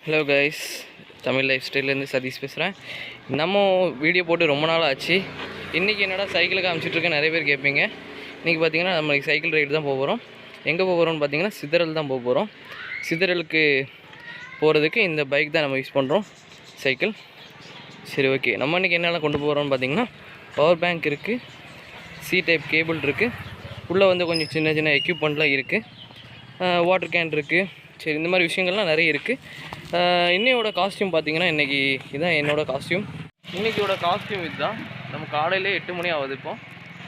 Hello guys, Tamil life ஸ்டைல்லேருந்து சதீஷ் பேசுகிறேன். நம்ம வீடியோ போட்டு ரொம்ப நாள் ஆச்சு. இன்றைக்கி என்னடா சைக்கிளை காமிச்சிட்ருக்கேன் நிறைய பேர் கேட்பீங்க. இன்றைக்கி பார்த்தீங்கன்னா நம்ம சைக்கிள் ரைடு தான் போக போகிறோம். எங்கே போக போகிறோம்னு பார்த்தீங்கன்னா சிதறல் தான் போக போகிறோம். சிதறலுக்கு போகிறதுக்கு இந்த பைக் தான் நம்ம யூஸ் பண்ணுறோம், சைக்கிள். சரி, ஓகே. நம்ம இன்றைக்கி என்னெல்லாம் கொண்டு போகிறோம்னு பார்த்தீங்கன்னா பவர் பேங்க் இருக்குது, சி டைப் கேபிள் இருக்குது, உள்ளே வந்து கொஞ்சம் சின்ன சின்ன எக்யூப்மெண்ட்லாம் இருக்குது, வாட்டர் கேன் இருக்குது. சரி, இந்த மாதிரி விஷயங்கள்லாம் நிறைய இருக்குது. இன்னையோட காஸ்ட்யூம் பார்த்தீங்கன்னா இன்றைக்கி இதுதான் என்னோடய காஸ்ட்யூம். இன்றைக்கியோட காஸ்ட்யூம் இதுதான். நம்ம காலையிலே 8 மணி ஆகுது. இப்போ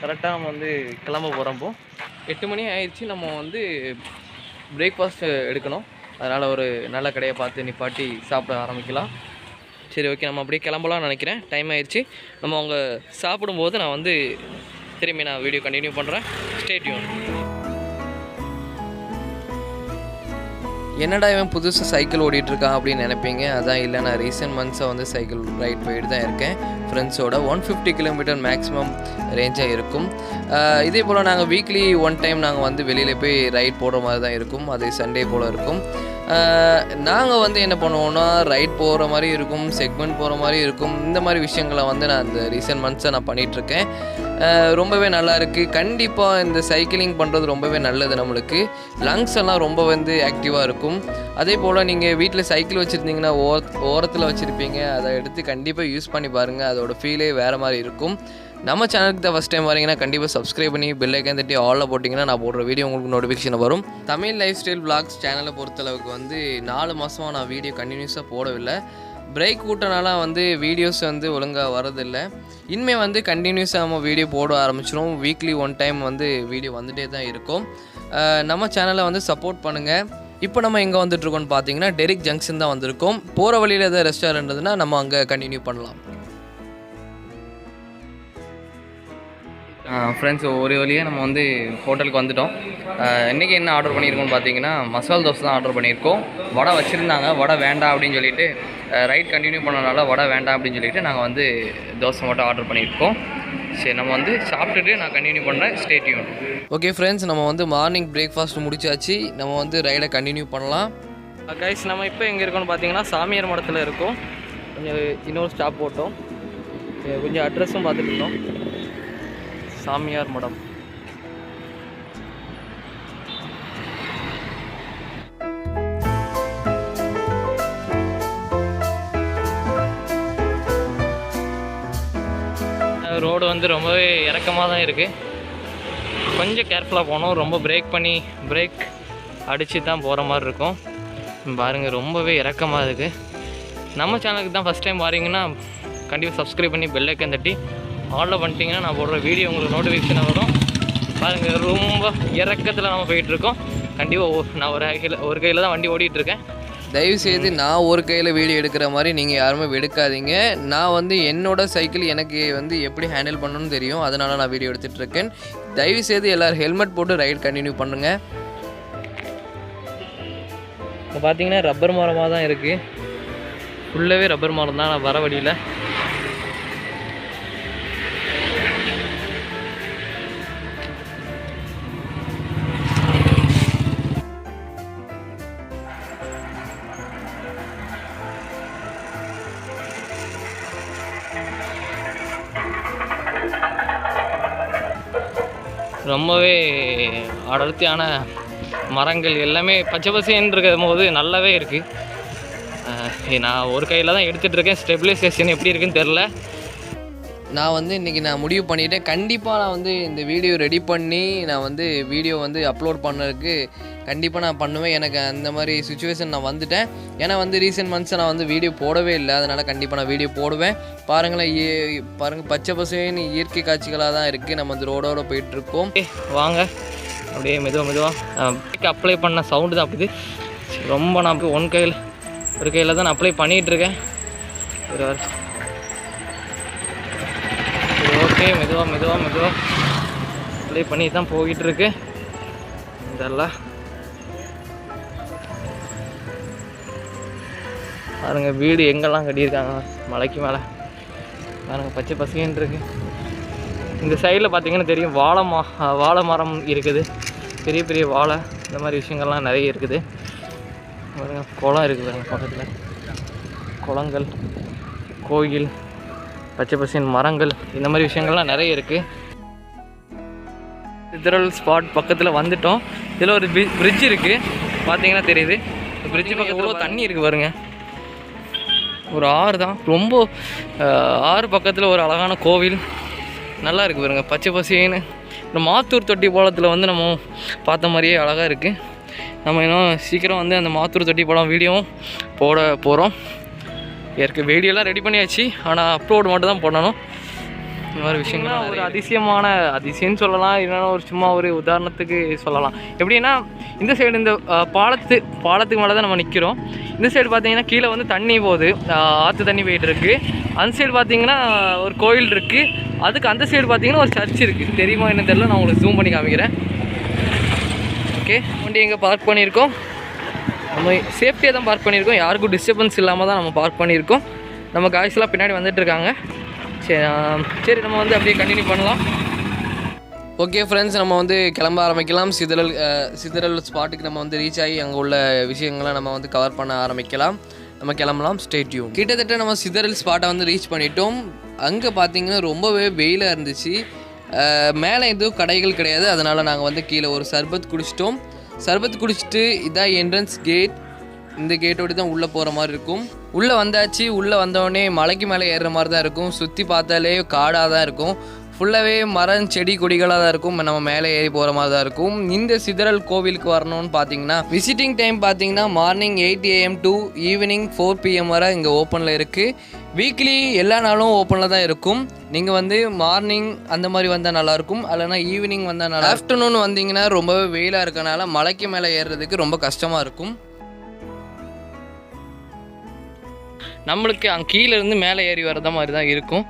கரெக்டாக நம்ம வந்து கிளம்ப போகிறப்போ 8 மணி ஆயிடுச்சு. நம்ம வந்து பிரேக்ஃபாஸ்ட் எடுக்கணும். அதனால் ஒரு நல்ல கடையை பார்த்து நிப்பாட்டி சாப்பிட ஆரம்பிக்கலாம். சரி, ஓகே. நம்ம அப்படியே கிளம்பலாம்னு நினைக்கிறேன். டைம் ஆயிடுச்சு. நம்ம அவங்க சாப்பிடும்போது நான் வந்து திரும்பி நான் வீடியோ கண்டினியூ பண்ணுறேன். Stay tune. என்னடா இவன் புதுசாக சைக்கிள் ஓடிட்டுருக்கான் அப்படின்னு நினைப்பீங்க. அதான் இல்லை, நான் ரீசெண்ட் மந்த்ஸாக வந்து சைக்கிள் ரைட் போயிட்டு தான் இருக்கேன் ஃப்ரெண்ட்ஸோட. 150 கிலோமீட்டர் மேக்ஸிமம் ரேஞ்சாக இருக்கும். இதே போல் நாங்கள் வீக்லி 1 டைம் நாங்கள் வந்து வெளியில் போய் ரைட் போடுற மாதிரி தான் இருக்கும். அது சண்டே போல் இருக்கும். நாங்கள் வந்து என்ன பண்ணுவோன்னா, ரைட் போகிற மாதிரி இருக்கும், செக்மெண்ட் போகிற மாதிரி இருக்கும். இந்த மாதிரி விஷயங்களை வந்து நான் இந்த ரீசெண்ட் மந்த்ஸாக நான் பண்ணிகிட்ருக்கேன். ரொம்பவே நல்லா இருக்குது. கண்டிப்பாக இந்த சைக்கிளிங் பண்ணுறது ரொம்பவே நல்லது. நம்மளுக்கு லங்ஸ் எல்லாம் ரொம்ப வந்து ஆக்டிவாக இருக்கும். அதே போல் நீங்கள் வீட்டில் சைக்கிள் வச்சுருந்தீங்கன்னா ஓரத்தில் வச்சுருப்பீங்க, அதை எடுத்து கண்டிப்பாக யூஸ் பண்ணி பாருங்கள். அதோட ஃபீலே வேறு மாதிரி இருக்கும். நம்ம சேனலுக்கு தான் ஃபஸ்ட் டைம் வரீங்கன்னா கண்டிப்பாக சப்ஸ்கிரைப் பண்ணி பெல் ஐக்கான் தட்டி ஆலில் போட்டிங்கன்னா நான் போடுற வீடியோ உங்களுக்கு நோட்டிஃபிகேஷன் வரும். தமிழ் லைஃப் ஸ்டைல் விளாக்ஸ் சேனலை பொறுத்தளவுக்கு வந்து 4 மாதமாக நான் வீடியோ கண்டினியூஸாக போடவில்லை. பிரேக் விட்டனால வந்து வீடியோஸ் வந்து ஒழுங்காக வரதில்லை. இனிமேல் வந்து கண்டினியூஸாக நம்ம வீடியோ போட ஆரம்பிச்சிடும். வீக்லி 1 டைம் வந்து வீடியோ வந்துகிட்டே தான் இருக்கும். நம்ம சேனலை வந்து சப்போர்ட் பண்ணுங்கள். இப்போ நம்ம எங்கே வந்துட்டுருக்கோம்னு பார்த்தீங்கன்னா டெரிக் ஜங்ஷன் தான் வந்திருக்கோம். போகிற வழியில் எதாவது ரெஸ்டாரண்ட் இருந்ததுன்னா நம்ம அங்கே கண்டினியூ பண்ணலாம். ஃப்ரெண்ட்ஸ், ஒரு வழியாக நம்ம வந்து ஹோட்டலுக்கு வந்துவிட்டோம். இன்றைக்கி என்ன ஆர்டர் பண்ணியிருக்கோம்னு பார்த்தீங்கன்னா மசால் தோசை தான் ஆர்டர் பண்ணியிருக்கோம். வடை வச்சுருந்தாங்க, வடை வேண்டாம் அப்படின்னு சொல்லிட்டு ரைட் கண்டினியூ பண்ணனால வடை வேண்டாம் அப்படின்னு சொல்லிட்டு நாங்கள் வந்து தோசை மட்டும் ஆர்டர் பண்ணியிருக்கோம். சரி, நம்ம வந்து சாப்பிட்டுட்டு நான் கண்டினியூ பண்ணுறேன். Stay tune. ஓகே ஃப்ரெண்ட்ஸ், நம்ம வந்து மார்னிங் பிரேக்ஃபாஸ்ட் முடிச்சாச்சு. நம்ம வந்து ரைடை கண்டினியூ பண்ணலாம். கைஸ், நம்ம இப்போ எங்கே இருக்கோம்னு பார்த்தீங்கன்னா சாமியார் மடத்தில் இருக்கோம். கொஞ்சம் இன்னொரு ஸ்டாப் போட்டோம். கொஞ்சம் அட்ரஸும் பார்த்துட்டு இருந்தோம். சாமியார் மடம். ரோடு வந்து ரொம்பவே இறக்கமாக தான் இருக்குது. கொஞ்சம் கேர்ஃபுல்லாக போகணும். ரொம்ப பிரேக் அடித்து தான் போகிற மாதிரி இருக்கும். பாருங்கள், ரொம்பவே இறக்கமாக இருக்குது. நம்ம சேனலுக்கு தான் ஃபஸ்ட் டைம் வரீங்கன்னா கண்டிப்பாக சப்ஸ்கிரைப் பண்ணி பெல் ஐக்கான் தட்டி ஆர்டர் பண்ணிட்டீங்கன்னா நான் போடுற வீடியோ உங்களுக்கு நோட்டிஃபிகேஷன் வரும். பாருங்கள், ரொம்ப இறக்கத்தில் நம்ம போயிட்டுருக்கோம். கண்டிப்பாக நான் ஒரு கையில் தான் வண்டி ஓடிட்டுருக்கேன். தயவுசெய்து நான் ஒரு கையில் வீடியோ எடுக்கிற மாதிரி நீங்கள் யாருமே எடுக்காதீங்க. நான் வந்து என்னோடய சைக்கிள் எனக்கு வந்து எப்படி ஹேண்டில் பண்ணணும்னு தெரியும், அதனால் நான் வீடியோ எடுத்துகிட்ருக்கேன். தயவுசெய்து எல்லோரும் ஹெல்மெட் போட்டு ரைட் கண்டினியூ பண்ணுங்கள். இப்போ பார்த்தீங்கன்னா ரப்பர் மரமாக தான் இருக்குது. ஃபுல்லாகவே ரப்பர் மரம் தான். நான் வர வழியில் ரொம்பவே அடர்த்தியான மரங்கள் எல்லாமே பச்சை பசேன்னு இருக்கும் போது நல்லாவே இருக்குது. நான் ஒரு கையில் தான் எடுத்துகிட்டு இருக்கேன். ஸ்டெபிலைசேஷன் எப்படி இருக்குன்னு தெரில. நான் வந்து இன்றைக்கி நான் முடிவு பண்ணிவிட்டேன். கண்டிப்பாக நான் வந்து இந்த வீடியோ ரெடி பண்ணி நான் வந்து வீடியோ வந்து அப்லோட் பண்ணுறதுக்கு கண்டிப்பாக நான் பண்ணுவேன். எனக்கு அந்த மாதிரி சுச்சுவேஷன் நான் வந்துட்டேன். ஏன்னா வந்து ரீசெண்ட் மந்த்ஸை நான் வந்து வீடியோ போடவே இல்லை. அதனால் கண்டிப்பாக நான் வீடியோ போடுவேன். பாருங்களேன், பாருங்கள், பச்சை பசேன்னு இயற்கை காட்சிகளாக தான் இருக்குது. நம்ம வந்து ரோடோடு போயிட்டுருக்கோம். வாங்க அப்படியே மெதுவாக அப்ளை பண்ண சவுண்டு தான் அப்படி. ரொம்ப நான் ஒரு கையில் தான் நான் அப்ளை பண்ணிகிட்ருக்கேன். ஓகே, மெதுவாக அப்ளை பண்ணி தான் போயிட்டுருக்கு. இதெல்லாம் பாருங்க, வீடு எங்கெல்லாம் கட்டியிருக்காங்க மலைக்கு மேலே. பாருங்கள், பச்சை பசேன்னு இருக்குது. இந்த சைடில் பார்த்தீங்கன்னா தெரியும், வாழை மரம் இருக்குது. பெரிய பெரிய வாழை, இந்த மாதிரி விஷயங்கள்லாம் நிறைய இருக்குது. குளம் இருக்குது பக்கத்தில். குளங்கள், கோயில், பச்சை பசேல் மரங்கள், இந்த மாதிரி விஷயங்கள்லாம் நிறைய இருக்குது. சிதறல் ஸ்பாட் பக்கத்தில் வந்துட்டோம். இதில் ஒரு பிரிட்ஜ் இருக்குது, பார்த்தீங்கன்னா தெரியுது. பிரிட்ஜ் பக்கத்தில் எவ்வளோ தண்ணி இருக்குது பாருங்க. ஒரு ஆறு தான், ரொம்ப ஆறு பக்கத்தில் ஒரு அழகான கோவில் நல்லா இருக்குது பாருங்க, பச்சை பசேன்னு. இந்த மாத்தூர் தொட்டி பாலத்தில் வந்து நம்ம பார்த்த மாதிரியே அழகாக இருக்குது. நம்ம இன்னும் சீக்கிரம் வந்து அந்த மாத்தூர் தொட்டி பாலம் வீடியோவும் போட போகிறோம். வீடியோலாம் ரெடி பண்ணியாச்சு, ஆனால் அப்லோடு மட்டும் தான் பண்ணணும். இந்த மாதிரி விஷயங்கள்லாம் ஒரு அதிசயம்னு சொல்லலாம், இல்லைன்னா ஒரு சும்மா ஒரு உதாரணத்துக்கு சொல்லலாம். எப்படின்னா இந்த சைடு இந்த பாலத்துக்கு மேலே தான் நம்ம நிற்கிறோம். இந்த சைடு பார்த்தீங்கன்னா கீழே வந்து தண்ணி போகுது, ஆற்று தண்ணி போயிட்டு இருக்குது. அந்த சைடு பார்த்தீங்கன்னா ஒரு கோயில் இருக்குது, அதுக்கு அந்த சைடு பார்த்தீங்கன்னா ஒரு சர்ச் இருக்குது. தெரியுமா என்ன தெரியல, நான் உங்களுக்கு ஜூம் பண்ணி காமிக்கிறேன். ஓகே, வண்டி எங்கே பார்க் பண்ணியிருக்கோம், நம்ம சேஃப்டியாக தான் பார்க் பண்ணியிருக்கோம், யாருக்கும் டிஸ்டர்பன்ஸ் இல்லாமல் தான் நம்ம பார்க் பண்ணியிருக்கோம். நம்ம காய்ஸ்லாம் பின்னாடி வந்துட்டுருக்காங்க. சரி நம்ம வந்து அப்படியே கண்டினியூ பண்ணலாம். ஓகே ஃப்ரெண்ட்ஸ், நம்ம வந்து கிளம்ப ஆரம்பிக்கலாம். சிதறல் ஸ்பாட்டுக்கு நம்ம வந்து ரீச் ஆகி அங்கே உள்ள விஷயங்களை நம்ம வந்து கவர் பண்ண ஆரம்பிக்கலாம். நம்ம கிளம்பலாம், ஸ்டே டியூன். கிட்டத்தட்ட நம்ம சிதறல் ஸ்பாட்டை வந்து ரீச் பண்ணிட்டோம். அங்கே பார்த்தீங்கன்னா ரொம்பவே வெயிலாக இருந்துச்சு. மேலே எதுவும் கடைகள் கிடையாது, அதனால் நாங்கள் வந்து கீழே ஒரு சர்பத் குடிச்சிட்டோம். சர்பத் குடிச்சிட்டு இதான் என்ட்ரன்ஸ் கேட். இந்த கேட்டோடு தான் உள்ளே போகிற மாதிரி இருக்கும். உள்ளே வந்தாச்சு. உள்ளே வந்தோடனே மலைக்கு மேலே ஏறுற மாதிரி தான் இருக்கும். சுற்றி பார்த்தாலே காடாக தான் இருக்கும், ஃபுல்லாகவே மரம் செடி கொடிகளாக தான் இருக்கும். நம்ம மேலே ஏறி போகிற மாதிரி தான் இருக்கும். இந்த சிதறல் கோவிலுக்கு வரணும்னு பார்த்தீங்கன்னா விசிட்டிங் டைம் பார்த்தீங்கன்னா morning 8 AM to evening 4 PM வரை இங்கே ஓப்பனில் இருக்குது. வீக்லி எல்லா நாளும் ஓப்பனில் தான் இருக்கும். நீங்கள் வந்து மார்னிங் அந்த மாதிரி வந்தால் நல்லாயிருக்கும், இல்லைனா ஈவினிங் வந்தால் நல்லா. ஆஃப்டர்நூன் வந்தீங்கன்னா ரொம்பவே வெயிலாக இருக்கனால மலைக்கு மேலே ஏறுறதுக்கு ரொம்ப கஷ்டமாக இருக்கும். நம்மளுக்கு அங்கே கீழேருந்து மேலே ஏறி வரத மாதிரி தான் இருக்கும்.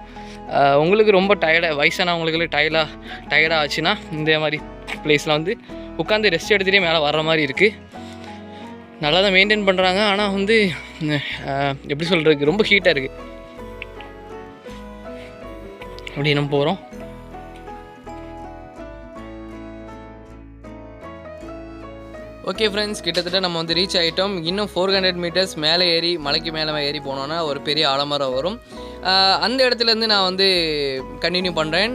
உங்களுக்கு ரொம்ப வயசானவங்களுக்கு டயர்டாக ஆச்சுன்னா இந்த மாதிரி பிளேஸில் வந்து உட்காந்து ரெஸ்ட் எடுத்துகிட்டே மேலே வர்ற மாதிரி இருக்குது. நல்லா தான் மெயின்டைன் பண்ணுறாங்க, ஆனால் வந்து எப்படி சொல்கிறதுக்கு ரொம்ப ஹீட்டாக இருக்குது. அப்படி நம்ம போகிறோம். ஓகே ஃப்ரெண்ட்ஸ், கிட்டத்தட்ட நம்ம வந்து ரீச் ஆகிட்டோம். இன்னும் 400 மீட்டர்ஸ் மேலே ஏறி மலைக்கு மேலே ஏறி போனோன்னா ஒரு பெரிய ஆலமரம் வரும். அந்த இடத்துலேருந்து நான் வந்து கண்டினியூ பண்ணுறேன்.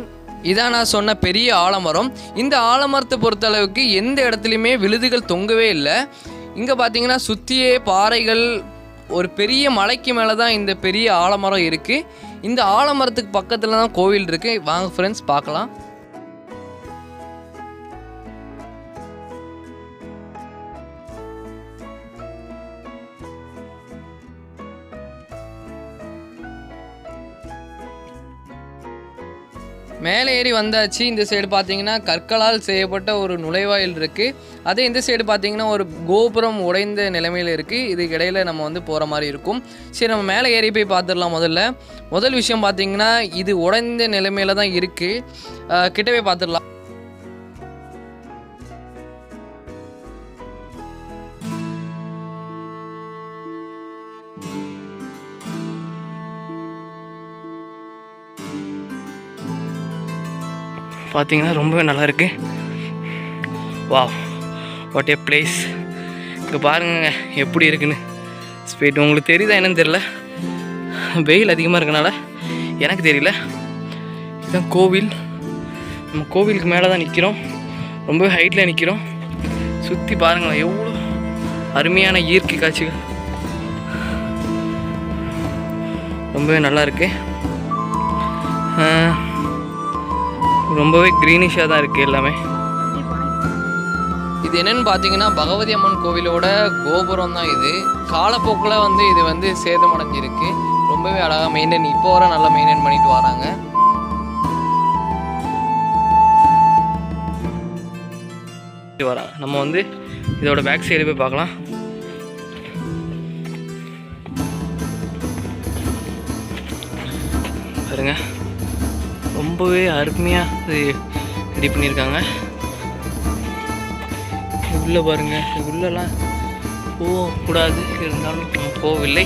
இதான் நான் சொன்ன பெரிய ஆலமரம். இந்த ஆலமரத்தை பொறுத்தளவுக்கு எந்த இடத்துலையுமே விழுதுகள் தொங்கவே இல்லை. இங்கே பார்த்தீங்கன்னா சுற்றியே பாறைகள், ஒரு பெரிய மலைக்கு மேலே தான் இந்த பெரிய ஆலமரம் இருக்குது. இந்த ஆலமரத்துக்கு பக்கத்தில் தான் கோவில் இருக்குது. வாங்க ஃப்ரெண்ட்ஸ் பார்க்கலாம். மேலே ஏறி வந்தாச்சு. இந்த சைடு பார்த்தீங்கன்னா கற்களால் செய்யப்பட்ட ஒரு நுழைவாயில் இருக்குது. அதே இந்த சைடு பார்த்தீங்கன்னா ஒரு கோபுரம் உடைந்த நிலைமையில் இருக்குது. இதுக்கு இடையில் நம்ம வந்து போகிற மாதிரி இருக்கும். சரி, நம்ம மேலே ஏறி போய் பார்த்துடலாம். முதல் விஷயம் பார்த்தீங்கன்னா இது உடைந்த நிலைமையில் தான் இருக்குது. கிட்டவே பார்த்துடலாம். பார்த்தீங்கன்னா ரொம்பவே நல்லா இருக்கு. Wow, what A place. இங்கே பாருங்க எப்படி இருக்குன்னு. ஸ்பீட் உங்களுக்கு தெரியுதா என்னன்னு தெரியல, வெயில் அதிகமாக இருக்கனால எனக்கு தெரியல. இதுதான் கோவில். நம்ம கோவிலுக்கு மேலே தான் நிற்கிறோம், ரொம்பவே ஹைட்டில் நிற்கிறோம். சுற்றி பாருங்களேன் எவ்வளோ அருமையான இயற்கை காட்சிகள், ரொம்பவே நல்லா இருக்கு. ரொம்பவே க்ரீனிஷாக தான் இருக்குது எல்லாமே. இது என்னென்னு பார்த்தீங்கன்னா பகவதி அம்மன் கோவிலோட கோபுரம் தான் இது. காலப்போக்கில் வந்து இது வந்து சேதமடைஞ்சிருக்கு. ரொம்பவே அழகாக மெயின்டைன், இப்போ வர நல்லா மெயின்டைன் பண்ணிட்டு வராங்க. நம்ம வந்து இதோட பேக் சைடு போய் பார்க்கலாம். பாருங்க, ரொம்பவே அருமையாக ரெடி பண்ணியிருக்காங்க. உள்ளே பாருங்க, உள்ளெல்லாம் போகக்கூடாது, இருந்தாலும் நம்ம போகவில்லை.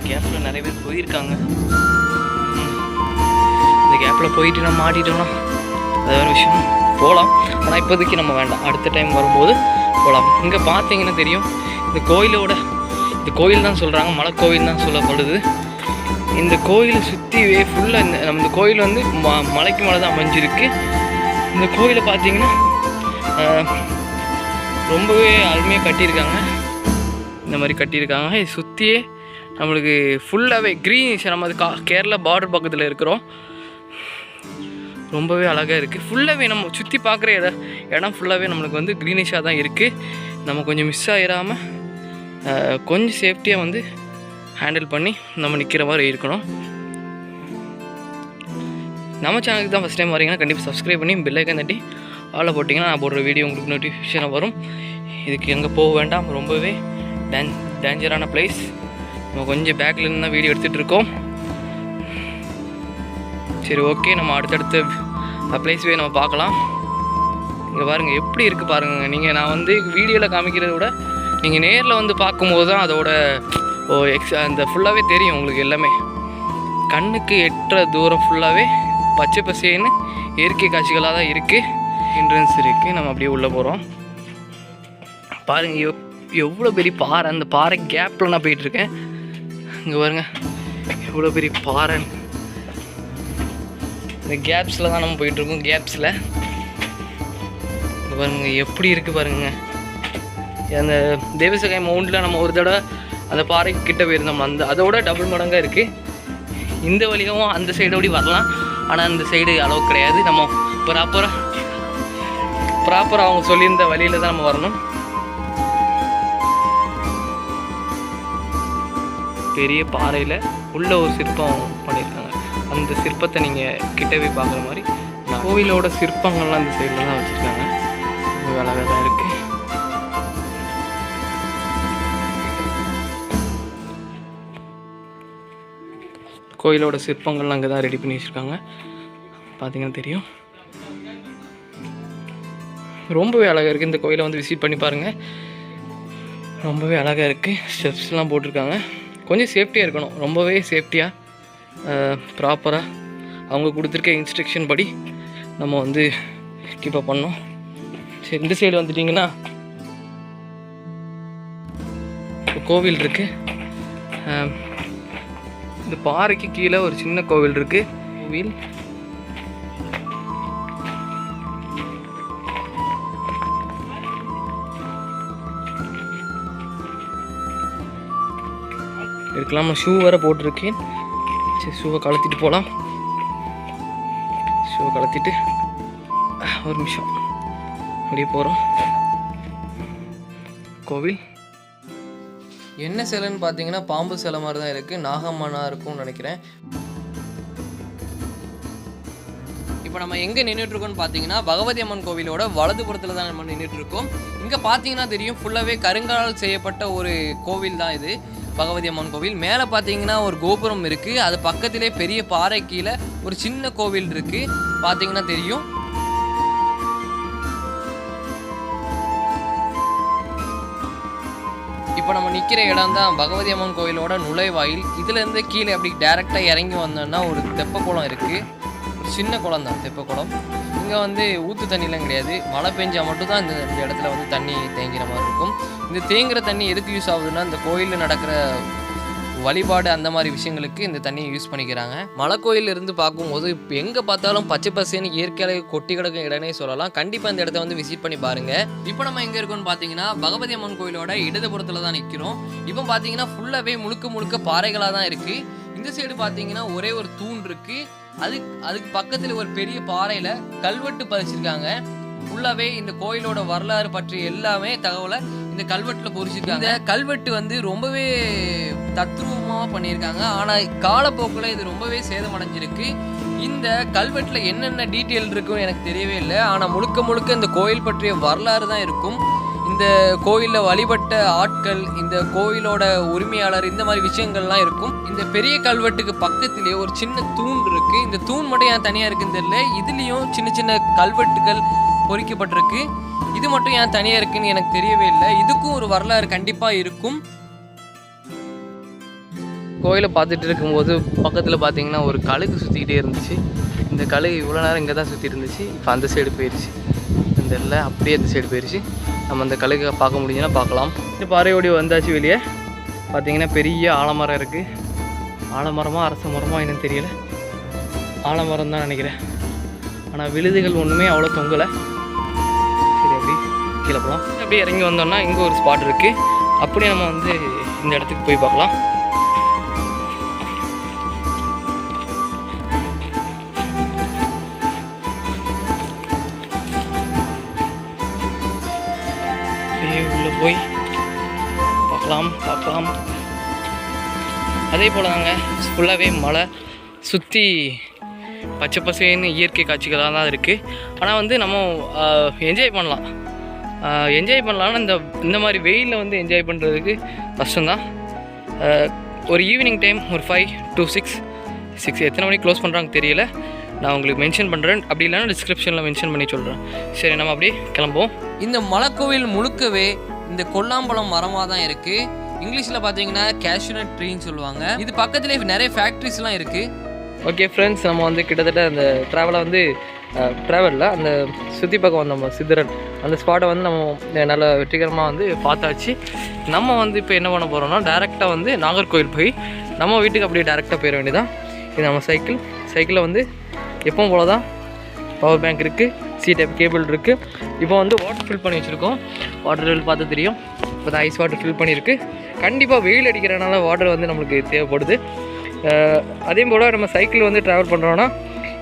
கேப்பில் நிறைய பேர் போயிருக்காங்க. இந்த கேப்பில் போயிட்டு நம்ம மாட்டிட்டோம்னா அது வேறு விஷயம். போகலாம், ஆனால் இப்போதைக்கு நம்ம வேண்டாம், அடுத்த டைம் வரும்போது போகலாம். இங்கே பார்த்தீங்கன்னா தெரியும், இந்த கோயிலோட இந்த கோயில் தான் சொல்கிறாங்க, மலை கோயில் தான் சொல்லப்படுது. இந்த கோயிலை சுற்றிவே ஃபுல்லாக நம்ம இந்த கோயில் வந்து மலைக்கு மேலே தான் அமைஞ்சிருக்கு. இந்த கோயிலை பார்த்தீங்கன்னா ரொம்பவே அருமையாக கட்டியிருக்காங்க. இந்த மாதிரி கட்டியிருக்காங்க. இது சுற்றியே நம்மளுக்கு ஃபுல்லாகவே க்ரீனிஷ். நம்ம அது கேரளா பார்டர் பக்கத்தில் இருக்கிறோம். ரொம்பவே அழகாக இருக்குது. ஃபுல்லாகவே நம்ம சுற்றி பார்க்குற இடம் ஃபுல்லாகவே நம்மளுக்கு வந்து க்ரீனிஷாக தான் இருக்குது. நம்ம கொஞ்சம் மிஸ் ஆகிடாமல் கொஞ்சம் சேஃப்டியாக வந்து ஹேண்டில் பண்ணி நம்ம நிற்கிற மாதிரி இருக்கணும். நம்ம சேனலுக்கு தான் ஃபஸ்ட் டைம் வரீங்கன்னா கண்டிப்பாக சப்ஸ்கிரைப் பண்ணி பெல் ஐக்கான் தட்டி ஆளை போட்டிங்கன்னா நான் போடுற வீடியோ உங்களுக்கு நோட்டிஃபிகேஷனாக வரும். இதுக்கு எங்கே போக வேண்டாம், ரொம்பவே டேஞ்சரான பிளேஸ். நம்ம கொஞ்சம் பேக்கில் இருந்து தான் வீடியோ எடுத்துகிட்டு இருக்கோம். சரி, ஓகே, நம்ம அடுத்தடுத்த பிளேஸ்வே நம்ம பார்க்கலாம். இங்கே பாருங்கள் எப்படி இருக்குது பாருங்கள். நீங்கள் நான் வந்து வீடியோவில் காமிக்கிறத விட நீங்கள் நேரில் வந்து பார்க்கும்போது தான் அதோட அந்த ஃபுல்லாகவே தெரியும் உங்களுக்கு. எல்லாமே கண்ணுக்கு எட்டுற தூரம் ஃபுல்லாகவே பச்சை பசேன்னு இயற்கை காட்சிகளாக தான் இருக்குது. என்ட்ரன்ஸ் இருக்குது, நம்ம அப்படியே உள்ளே போகிறோம். பாருங்கள் எவ்வளோ பெரிய பாறை. அந்த பாறை கேப்பில் நான் போயிட்டுருக்கேன். இங்கே பாருங்கள் எவ்வளோ பெரிய பாறை. இந்த கேப்ஸில் தான் நம்ம போயிட்டுருக்கோம். கேப்ஸில் பாருங்கள் எப்படி இருக்குது பாருங்கள். அந்த தேவசகாய் மவுண்டில் நம்ம ஒரு தடவை அந்த பாறைக்கு கிட்ட போயிருந்தோம். அதோட டபுள் மடங்காக இருக்குது. இந்த வழியாகவும் அந்த சைடோடி வரலாம், ஆனால் அந்த சைடு அளவு கிடையாது. நம்ம ப்ராப்பராக அவங்க சொல்லியிருந்த வழியில் தான் நம்ம வரணும். பெரிய பாறையில் உள்ள ஒரு சிற்பம் பண்ணியிருக்காங்க. அந்த சிற்பத்தை நீங்கள் கிட்டவே பார்க்குற மாதிரி கோவிலோட சிற்பங்கள்லாம் அந்த சைடில் தான் வச்சுருக்காங்க. ரொம்ப அழகாக தான் இருக்குது. கோயிலோட சிற்பங்கள்லாம் அங்கே தான் ரெடி பண்ணி வச்சுருக்காங்க. பார்த்தீங்கன்னா தெரியும், ரொம்பவே அழகாக இருக்குது. இந்த கோயிலை வந்து விசிட் பண்ணி பாருங்கள், ரொம்பவே அழகாக இருக்குது. ஸ்டெப்ஸ்லாம் போட்டிருக்காங்க. கொஞ்சம் சேஃப்டியாக இருக்கணும், ரொம்பவே சேஃப்டியாக ப்ராப்பராக அவங்க கொடுத்துருக்க இன்ஸ்ட்ரக்ஷன் படி நம்ம வந்து கீப்பப் பண்ணோம். சரி, இந்த சைடு வந்துட்டிங்கன்னா கோவில் இருக்குது. இந்த பாறைக்கு கீழே ஒரு சின்ன கோவில் இருக்குது. கோவில் இருக்கலாம். ஷூ வேறு போட்டிருக்கேன். சரி, ஷூவை கழட்டிட்டு போகலாம். ஷூவை கழட்டிட்டு ஒரு நிமிஷம் அப்படியே போகிறோம். கோவில் என்ன சிலைன்னு பார்த்தீங்கன்னா பாம்பு சிலை மாதிரி தான் இருக்குது. நாகம்மனாக இருக்கும்னு நினைக்கிறேன். இப்போ நம்ம எங்கே நின்றுட்டுருக்கோம்னு பார்த்தீங்கன்னா பகவதி அம்மன் கோவிலோட வலதுபுறத்தில் தான் நம்ம நின்றுட்டுருக்கோம். இங்கே பார்த்தீங்கன்னா தெரியும், ஃபுல்லாகவே கருங்கால் செய்யப்பட்ட ஒரு கோவில் தான் இது, பகவதி அம்மன் கோவில். மேலே பார்த்தீங்கன்னா ஒரு கோபுரம் இருக்குது. அது பக்கத்திலே பெரிய பாறை கீழே ஒரு சின்ன கோவில் இருக்குது, பார்த்தீங்கன்னா தெரியும். இப்போ நம்ம நிற்கிற இடம் தான் பகவதி அம்மன் கோயிலோட நுழைவாயில். இதுலேருந்து கீழே அப்படி டேரெக்டாக இறங்கி வந்தோன்னா ஒரு தெப்ப குளம் இருக்குது. ஒரு சின்ன குளம் தான் தெப்ப குளம். இங்கே வந்து ஊற்று தண்ணிலாம் கிடையாது. மழை பெஞ்சால் மட்டும்தான் இந்த இடத்துல வந்து தண்ணி தேங்கிற மாதிரி இருக்கும். இந்த தேங்குகிற தண்ணி எதுக்கு யூஸ் ஆகுதுன்னா இந்த கோயிலில் நடக்கிற வழிபாடு அந்த மாதிரி விஷயங்களுக்கு இந்த தண்ணியை யூஸ் பண்ணிக்கிறாங்க. மலை கோயில் இருந்து பார்க்கும்போது இப்போ எங்கே பார்த்தாலும் பச்சை பசேன்னு இயற்கையாக கொட்டி கிடக்கும் இடனே சொல்லலாம். கண்டிப்பாக இந்த இடத்த வந்து விசிட் பண்ணி பாருங்க. இப்போ நம்ம எங்கே இருக்கோம்னு பார்த்தீங்கன்னா பகவதி அம்மன் கோயிலோட இடதுபுறத்தில் தான் நிற்கிறோம். இப்போ பார்த்தீங்கன்னா ஃபுல்லாகவே முழுக்க பாறைகளாக தான் இருக்குது. இந்த சைடு பார்த்தீங்கன்னா ஒரே ஒரு தூண் இருக்குது. அதுக்கு பக்கத்தில் ஒரு பெரிய பாறையில் கல்வெட்டு பதிச்சிருக்காங்க. ஃபுல்லாகவே இந்த கோயிலோட வரலாறு பற்றி எல்லாமே தகவலை இந்த கல்வெட்டில் பொறிச்சிருக்காங்க. இந்த கல்வெட்டு வந்து ரொம்பவே தத்ரூபமாக பண்ணியிருக்காங்க. ஆனால் காலப்போக்கில் இது ரொம்பவே சேதமடைஞ்சிருக்கு. இந்த கல்வெட்டில் என்னென்ன டீட்டெயில் இருக்குன்னு எனக்கு தெரியவே இல்லை. ஆனால் முழுக்க இந்த கோயில் பற்றிய வரலாறு தான் இருக்கும். இந்த கோயிலில் வழிபட்ட ஆட்கள், இந்த கோயிலோட உரிமையாளர், இந்த மாதிரி விஷயங்கள்லாம் இருக்கும். இந்த பெரிய கல்வெட்டுக்கு பக்கத்திலே ஒரு சின்ன தூண் இருக்குது. இந்த தூண் மட்டும் ஏன் தனியாக இருக்குன்னு தெரியல. இதுலேயும் சின்ன கல்வெட்டுகள் பொறிக்கப்பட்டிருக்கு. இது மட்டும் ஏன் தனியாக இருக்குன்னு எனக்கு தெரியவே இல்லை. இதுக்கும் ஒரு வரலாறு கண்டிப்பாக இருக்கும். கோயிலை பார்த்துட்டு இருக்கும்போது பக்கத்தில் பார்த்தீங்கன்னா ஒரு கழுகு சுற்றிக்கிட்டே இருந்துச்சு. இந்த கழுகு இவ்வளோ நேரம் இங்கே தான் சுற்றி இருந்துச்சு. இப்போ அந்த சைடு போயிடுச்சு. இந்த இல்லை அப்படியே அந்த சைடு போயிடுச்சு. நம்ம அந்த கழுகை பார்க்க முடிஞ்சுன்னா பார்க்கலாம். இந்த பாறையோடி வந்தாச்சு வெளியே. பார்த்தீங்கன்னா பெரிய ஆலமரம் இருக்குது. ஆலமரமாக அரச மரமாக என்னன்னு தெரியல, ஆலமரம் தான் நினைக்கிறேன். ஆனால் விழுதுகள் ஒன்றுமே அவ்வளோ தொங்கலை. சரி, அப்படி கீழே போகலாம். அப்படியே இறங்கி வந்தோம்னா இங்கே ஒரு ஸ்பாட் இருக்குது. அப்படியே நம்ம வந்து இந்த இடத்துக்கு போய் பார்க்கலாம். உள்ளே போய் பார்க்கலாம். அதே போல் தாங்க ஃபுல்லாகவே மலை சுற்றி பச்சை பசேன்னு இயற்கை காட்சிகளாக தான் இருக்குது. ஆனால் வந்து நம்ம என்ஜாய் பண்ணலாம்னா இந்த மாதிரி வெயிலில் வந்து என்ஜாய் பண்ணுறதுக்கு கஷ்டம்தான். ஒரு ஈவினிங் டைம் ஒரு 5 to 6 எத்தனை மணிக்கு க்ளோஸ் பண்ணுறாங்க தெரியல, நான் உங்களுக்கு மென்ஷன் பண்ணுறேன். அப்படி இல்லைன்னா டிஸ்கிரிப்ஷனில் மென்ஷன் பண்ணி சொல்கிறேன். சரி, நம்ம அப்படியே கிளம்புவோம். இந்த மலைக்கோவில் முழுக்கவே இந்த கொல்லாம்பழம் மரமாக தான் இருக்குது. இங்கிலீஷில் பார்த்தீங்கன்னா கேஷ்யூநட் ட்ரீன்னு சொல்லுவாங்க. இது பக்கத்துலேயே நிறைய ஃபேக்ட்ரிஸ்லாம் இருக்குது. ஓகே ஃப்ரெண்ட்ஸ், நம்ம வந்து கிட்டத்தட்ட அந்த ட்ராவலில் அந்த சுற்றி பக்கம் வந்தோம் சித்திரன், அந்த ஸ்பாட்டை வந்து நம்ம நல்ல வெற்றிகரமாக வந்து பார்த்தாச்சு. நம்ம வந்து இப்போ என்ன பண்ண போகிறோம்னா டேரெக்டாக வந்து நாகர்கோவில் போய் நம்ம வீட்டுக்கு அப்படியே டேரெக்டாக போயிட வேண்டியதான். இது நம்ம சைக்கிளில் வந்து எப்பவும் போல தான் பவர் பேங்க் இருக்குது, C-type கேபிள் இருக்குது. இப்போ வந்து வாட்டர் ஃபில் பண்ணி வச்சுருக்கோம். வாட்டர் லெவல் பார்த்து தெரியும். இப்போ தான் ஐஸ் வாட்டர் ஃபில் பண்ணியிருக்கு. கண்டிப்பாக வெயில் அடிக்கிறனால வாட்டர் வந்து நம்மளுக்கு தேவைப்படுது. அதே போல் நம்ம சைக்கிள் வந்து ட்ராவல் பண்ணுறோன்னா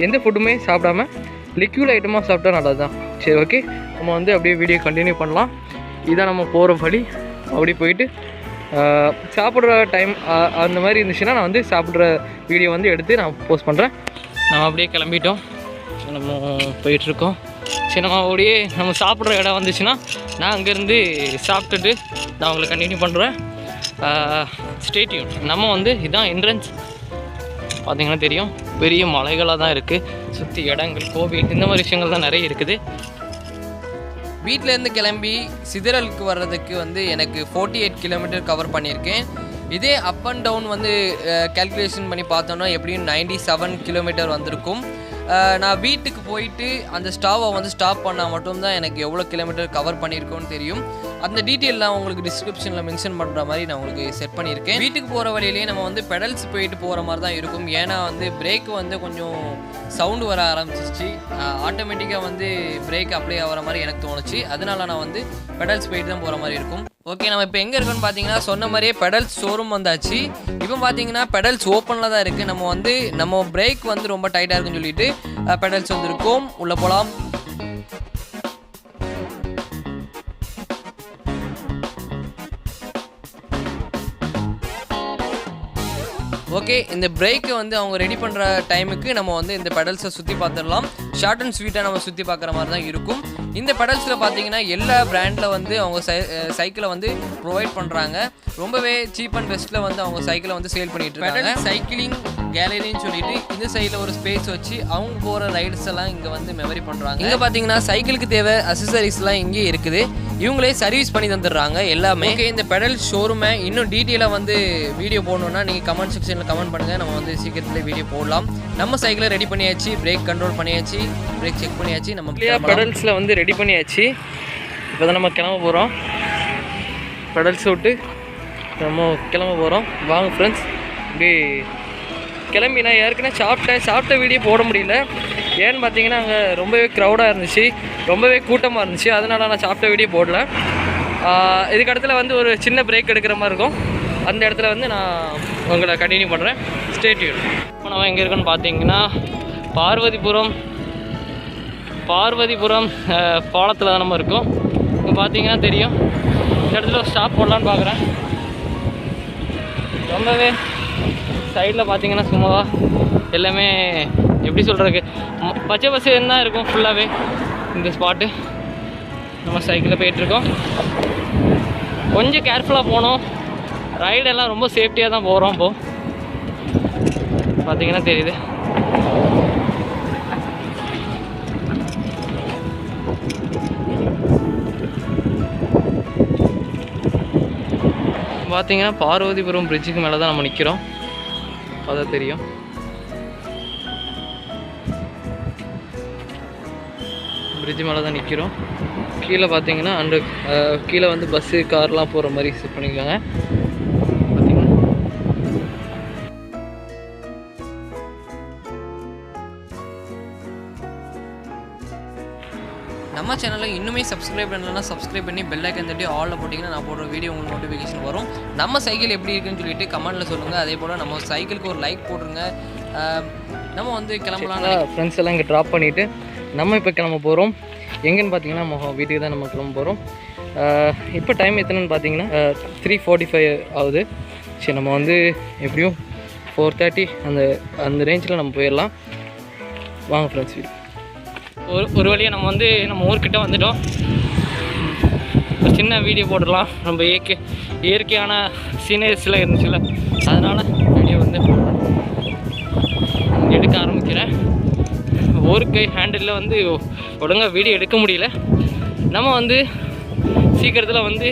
எந்த ஃபுட்டுமே சாப்பிடாம லிக்யூட் ஐட்டமாக சாப்பிட்டா நல்லது தான். சரி, ஓகே, நம்ம வந்து அப்படியே வீடியோ கண்டினியூ பண்ணலாம். இதான் நம்ம போகிற வழி. அப்படி போயிட்டு சாப்பிட்ற டைம் அந்த மாதிரி இருந்துச்சுன்னா நான் வந்து சாப்பிட்ற வீடியோ வந்து எடுத்து நான் போஸ்ட் பண்ணுறேன். நம்ம அப்படியே கிளம்பிட்டோம், நம்ம போயிட்டுருக்கோம். சரி, நம்ம சாப்பிட்ற இடம் வந்துச்சுன்னா நான் அங்கேருந்து சாப்பிட்டுட்டு நான் உங்களுக்கு கண்டினியூ பண்ணுறேன். Stay tune. நம்ம வந்து இதுதான் என்ட்ரன்ஸ். பார்த்திங்கன்னா தெரியும், பெரிய மலைகளாக தான் இருக்குது. சுற்றி இடங்கள், கோவில், இந்த மாதிரி விஷயங்கள் தான் நிறைய இருக்குது. வீட்டிலேருந்து கிளம்பி சிதறலுக்கு வர்றதுக்கு வந்து எனக்கு 48 கிலோமீட்டர் கவர் பண்ணியிருக்கேன். இதே அப் அண்ட் டவுன் வந்து கேல்குலேஷன் பண்ணி பார்த்தோன்னா எப்படியும் 97 கிலோமீட்டர் வந்திருக்கும். நான் வீட்டுக்கு போயிட்டு அந்த ஸ்டாவை வந்து ஸ்டாப் பண்ணால் மட்டும்தான் எனக்கு எவ்வளோ கிலோமீட்டர் கவர் பண்ணியிருக்கோன்னு தெரியும். அந்த டீட்டெயிலாம் உங்களுக்கு டிஸ்கிரிப்ஷனில் மென்ஷன் பண்ணுற மாதிரி நான் உங்களுக்கு செட் பண்ணியிருக்கேன். வீட்டுக்கு போகிற வழியிலேயே நம்ம வந்து பெடல்ஸ் போயிட்டு போகிற மாதிரி தான் இருக்கும். ஏன்னா வந்து பிரேக் வந்து கொஞ்சம் சவுண்டு வர ஆரம்பிச்சிச்சு. ஆட்டோமேட்டிக்காக வந்து பிரேக் அப்ளை ஆகிற மாதிரி எனக்கு தோணுச்சு. அதனால நான் வந்து பெடல்ஸ் போயிட்டு தான் போகிற மாதிரி இருக்கும். ஓகே, நம்ம இப்போ எங்கே இருக்கோன்னு பார்த்தீங்கன்னா சொன்ன மாதிரியே பெடல்ஸ் ஷோரூம் வந்தாச்சு. இப்போ பார்த்தீங்கன்னா பெடல்ஸ் ஓப்பனில் தான் இருக்குது. நம்ம பிரேக் வந்து ரொம்ப டைட்டாக இருக்குன்னு சொல்லிட்டு பெடல்ஸ் வந்துருக்கோம். உள்ளே போகலாம். ஓகே, இந்த பிரேக்கை வந்து அவங்க ரெடி பண்ணுற டைமுக்கு நம்ம வந்து இந்த பெடல்ஸை சுற்றி பார்த்துடலாம். ஷார்ட் அண்ட் ஸ்வீட்டாக நம்ம சுற்றி பார்க்குற மாதிரி தான் இருக்கும். இந்த பெடல்ஸில் பார்த்தீங்கன்னா எல்லா பிராண்டில் வந்து அவங்க சைக்கிளை வந்து ப்ரொவைட் பண்ணுறாங்க. ரொம்பவே சீப் அண்ட் பெஸ்ட்டில் வந்து அவங்க சைக்கிளை வந்து சேல் பண்ணிட்டு இருக்காங்க. சைக்கிளிங் கேலரின்னு சொல்லிட்டு இந்த சைடில் ஒரு ஸ்பேஸ் வச்சு அவங்க போகிற ரைட்ஸ் எல்லாம் இங்கே வந்து மெமரி பண்ணுறாங்க. இங்கே பார்த்தீங்கன்னா சைக்கிளுக்கு தேவை அசசரிஸ்லாம் இங்கே இருக்குது. இவங்களே சர்வீஸ் பண்ணி தந்துடுறாங்க எல்லாமே. ஓகே, இந்த பெடல் ஷோரூமை இன்னும் டீட்டெயிலாக வந்து வீடியோ போடணுன்னா நீங்கள் கமெண்ட் செக்ஷனில் கமெண்ட் பண்ணுங்கள். நம்ம வந்து சீக்கிரத்தில் வீடியோ போடலாம். நம்ம சைக்கிளை ரெடி பண்ணியாச்சு, பிரேக் கண்ட்ரோல் பண்ணியாச்சு, பிரேக் செக் பண்ணியாச்சு. நம்ம பெடல்ஸில் வந்து ரெடி பண்ணியாச்சு. இப்போ தான் நம்ம கிளம்ப போகிறோம். பெடல்ஸ் விட்டு நம்ம கிளம்ப போகிறோம். வாங்க ஃப்ரெண்ட்ஸ், இப்படி கிளம்பி நான் ஏற்கனவே சாப்பிட்ட வீடியோ போட முடியல. ஏன்னு பார்த்தீங்கன்னா அங்கே ரொம்பவே க்ரௌடாக இருந்துச்சு, ரொம்பவே கூட்டமாக இருந்துச்சு. அதனால் நான் சாப்பிட்ட வீடியோ போடல. இதுக்கு இடத்துல வந்து ஒரு சின்ன பிரேக் எடுக்கிற மாதிரி இருக்கும். அந்த இடத்துல வந்து நான் உங்களை கண்டினியூ பண்ணுறேன். Stay tune. இப்போ நம்ம எங்கே இருக்கோன்னு பார்த்தீங்கன்னா பார்வதிபுரம் பாலத்தில் தான் நம்ம இருக்கோம். இப்போ பார்த்தீங்கன்னா தெரியும், இந்த இடத்துல ஒரு ஸ்டாப் போடலான்னு பார்க்குறேன். ரொம்பவே சைடில் பார்த்தீங்கன்னா சும்மாவா எல்லாமே எப்படி சொல்கிறதுக்கு பச்சை பசேன்னு தான் இருக்கும் ஃபுல்லாகவே இந்த ஸ்பாட்டு. நம்ம சைக்கிளில் போயிட்டுருக்கோம். கொஞ்சம் கேர்ஃபுல்லாக போகணும். ரைடெல்லாம் ரொம்ப சேஃப்டியாக தான் போகிறோம். இப்போது பார்த்தீங்கன்னா தெரியுது. பார்த்தீங்கன்னா பார்வதிபுரம் பிரிட்ஜுக்கு மேலே தான் நம்ம நிற்கிறோம். அதான் தெரியும். பிரிட்ஜு மேலே தான் நிற்கிறோம். கீழே பார்த்தீங்கன்னா கீழே வந்து பஸ்ஸு கார்லாம் போகிற மாதிரி செட் பண்ணிக்கோங்க. நம்ம சேனலில் இன்னுமே சப்ஸ்கிரைப் பண்ணலன்னா சப்ஸ்கிரைப் பண்ணி பெல் ஐக்கன் தட்டி ஆலில் போட்டிங்கன்னா நான் போடுற வீடியோ உங்களுக்கு நோட்டிஃபிகேஷன் வரும். நம்ம சைக்கிள் எப்படி இருக்குன்னு சொல்லிட்டு கமெண்ட்டில் சொல்லுங்கள். அதே போல் நம்ம சைக்கிளுக்கு ஒரு லைக் போட்டுருங்க. நம்ம வந்து கிளம்பலாம். ஃப்ரெண்ட்ஸ் எல்லாம் இங்கே ட்ராப் பண்ணிவிட்டு நம்ம இப்போ கிளம்ப போகிறோம். எங்கேன்னு பார்த்தீங்கன்னா நம்ம வீட்டுக்கு தான் நம்ம கிளம்ப போகிறோம். இப்போ டைம் எத்தனைன்னு பார்த்தீங்கன்னா 3:45 ஆகுது. சரி, நம்ம வந்து எப்படியும் 4:30 அந்த ரேஞ்சில் நம்ம போயிடலாம். வாங்க ஃப்ரெண்ட்ஸ், வீடு ஒரு வழியாக நம்ம வந்து நம்ம ஊர்கிட்ட வந்துட்டோம். ஒரு சின்ன வீடியோ போட்டுடலாம். நம்ம இயற்கையான சீனரிஸ்லாம் இருந்துச்சுல்ல, அதனால் வீடியோ வந்து எடுக்க ஆரம்பிக்கிறேன். ஒரு கை ஹேண்டிலில் வந்து ஒழுங்காக வீடியோ எடுக்க முடியல. நம்ம வந்து சீக்கிரத்தில் வந்து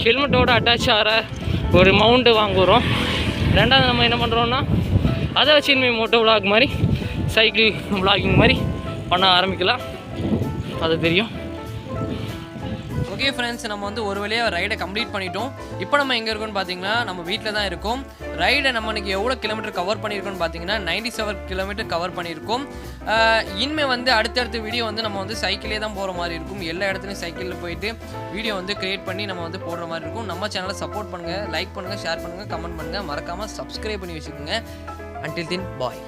ஹெல்மெட்டோடு அட்டாச் ஆகிற ஒரு மவுண்ட்டு வாங்குகிறோம். ரெண்டாவது நம்ம என்ன பண்ணுறோன்னா அதை வச்சு இனிமேல் மோட்டோ விளாக் மாதிரி சைக்கிள் விளாகிங் மாதிரி பண்ண ஆரம்பிக்கலாம். அது தெரியும். ஓகே ஃப்ரெண்ட்ஸ், நம்ம வந்து ஒரு வழியாக ரைடை கம்ப்ளீட் பண்ணிட்டோம். இப்போ நம்ம எங்கே இருக்கோம்னு பார்த்தீங்கன்னா நம்ம வீட்டில் தான் இருக்கோம். ரைடை நம்ம இன்றைக்கி எவ்வளோ கிலோமீட்டர் கவர் பண்ணியிருக்கோம்னு பார்த்தீங்கன்னா 97 கிலோமீட்டர் கவர் பண்ணியிருக்கோம். இனிமேல் வந்து அடுத்தடுத்த வீடியோ வந்து நம்ம வந்து சைக்கிளே தான் போகிற மாதிரி இருக்கும். எல்லா இடத்துலையும் சைக்கிளில் போயிட்டு வீடியோ வந்து க்ரியேட் பண்ணி நம்ம வந்து போடுற மாதிரி இருக்கும். நம்ம சேனலை சப்போர்ட் பண்ணுங்கள், லைக் பண்ணுங்கள், ஷேர் பண்ணுங்கள், கமெண்ட் பண்ணுங்கள், மறக்காமல் சப்ஸ்கிரைப் பண்ணி வச்சுக்கோங்க. Until then, bye.